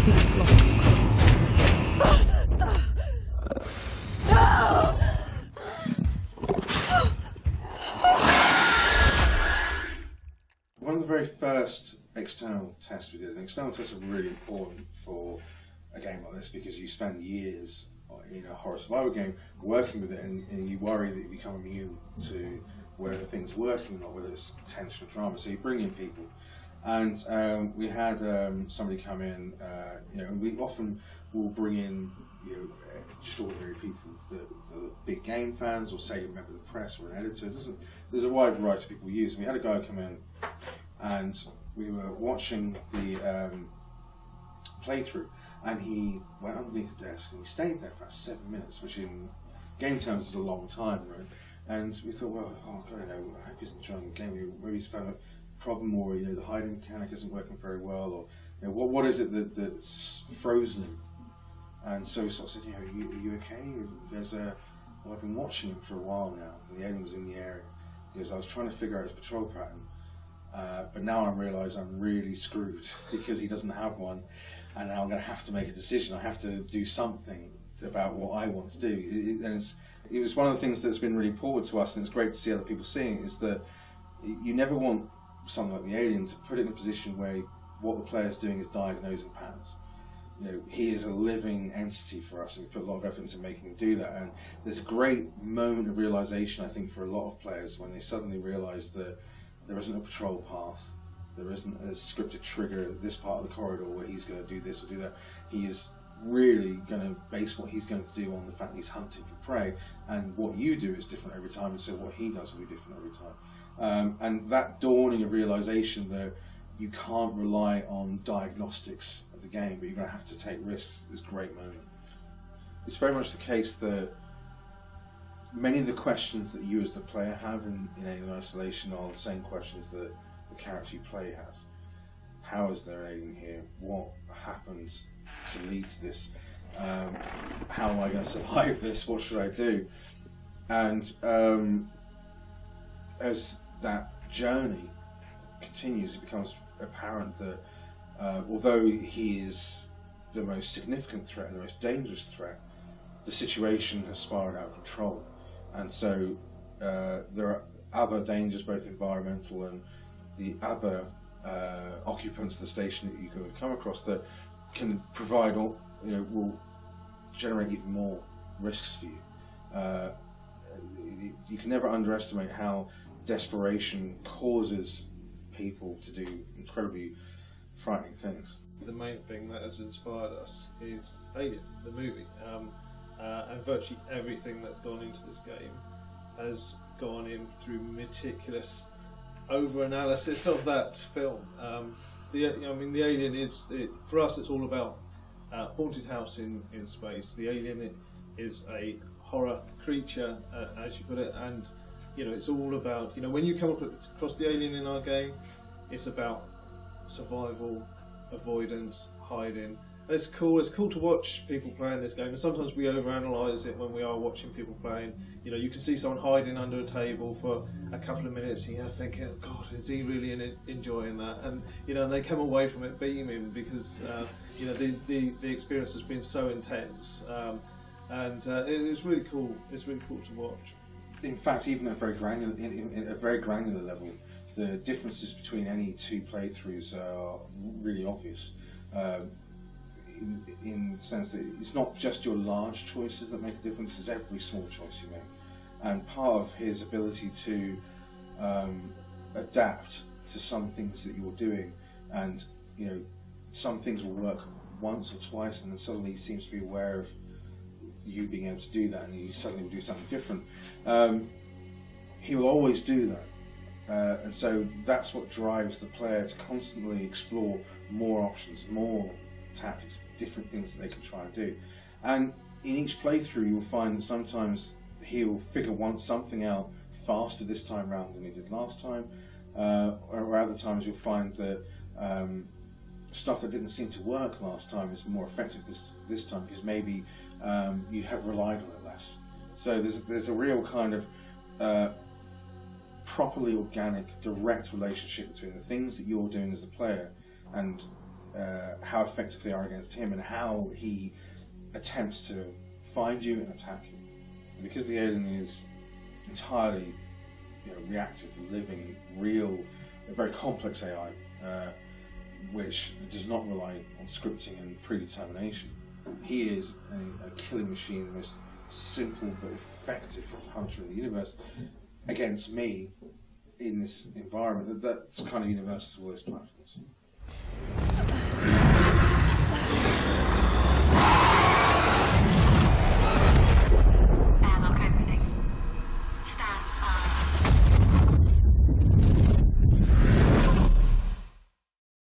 big blocks closed. One of the very first external tests we did, and external tests are really important for a game like this because you spend years in a horror survival game working with it, and you worry that you become immune to whether things working or not, whether it's tension or drama. So you bring in people, and we had somebody come in, and we often will bring in just ordinary people, the big game fans, or say a member of the press or an editor. There's a wide variety of people we use. And we had a guy come in, and we were watching the playthrough, and he went underneath the desk and he stayed there for about 7 minutes, which in game terms is a long time, right? And we thought, well, oh God, I hope he's enjoying the game. Maybe he's found a problem, or the hiding mechanic isn't working very well, or what is it that's frozen him? And so we sort of said, are you okay? There's well, I've been watching him for a while now, and the alien was in the area. Because I was trying to figure out his patrol pattern, but now I realise I'm really screwed because he doesn't have one, and now I'm going to have to make a decision. I have to do something about what I want to do. It was one of the things that's been really important to us, and it's great to see other people seeing it, is that you never want something like the alien to put it in a position where what the player's doing is diagnosing patterns. He is a living entity for us, and we put a lot of effort into making him do that. And there's a great moment of realization, I think, for a lot of players when they suddenly realize that there isn't a patrol path, there isn't a scripted trigger at this part of the corridor where he's going to do this or do that. He is really going to base what he's going to do on the fact that he's hunting for prey, and what you do is different every time, and so what he does will be different every time. And that dawning of realization that you can't rely on diagnostics of the game, but you're going to have to take risks, is a great moment. It's very much the case that many of the questions that you as the player have in Alien Isolation are the same questions that the character you play has. How is there an alien here? What happens to lead to this? How am I going to survive this? What should I do? And as that journey continues, it becomes apparent that although he is the most significant threat and the most dangerous threat, the situation has spiraled out of control, and so there are other dangers, both environmental and the other occupants of the station that you can come across, that can provide or will generate even more risks for you. You can never underestimate how desperation causes people to do incredibly frightening things. The main thing that has inspired us is Alien, the movie, and virtually everything that's gone into this game has gone in through meticulous over-analysis of that film. The Alien is, for us, it's all about haunted house in space. The alien is a horror creature, as you put it, and it's all about, when you come across the alien in our game, it's about survival, avoidance, hiding. And it's cool to watch people playing this game, and sometimes we overanalyze it when we are watching people playing. You can see someone hiding under a table for a couple of minutes, and you're thinking, oh God, is he really enjoying that? And and they come away from it beaming because the experience has been so intense, and it's really cool. It's really cool to watch. In fact, even at a very granular level, the differences between any two playthroughs are really obvious. In the sense that it's not just your large choices that make a difference, it's every small choice you make. And part of his ability to adapt to some things that you're doing, and some things will work once or twice, and then suddenly he seems to be aware of you being able to do that, and you suddenly will do something different. He will always do that, and so that's what drives the player to constantly explore more options, more tactics, different things that they can try and do. And in each playthrough you'll find that sometimes he'll figure something out faster this time round than he did last time, or other times you'll find that stuff that didn't seem to work last time is more effective this time, because maybe you have relied on it less. So there's a real kind of properly organic, direct relationship between the things that you're doing as a player and how effective they are against him, and how he attempts to find you and attack you. Because the alien is entirely reactive, living, real, a very complex AI, which does not rely on scripting and predetermination. He is a killing machine, the most simple but effective hunter in the universe against me in this environment. That's kind of universal to all those platforms.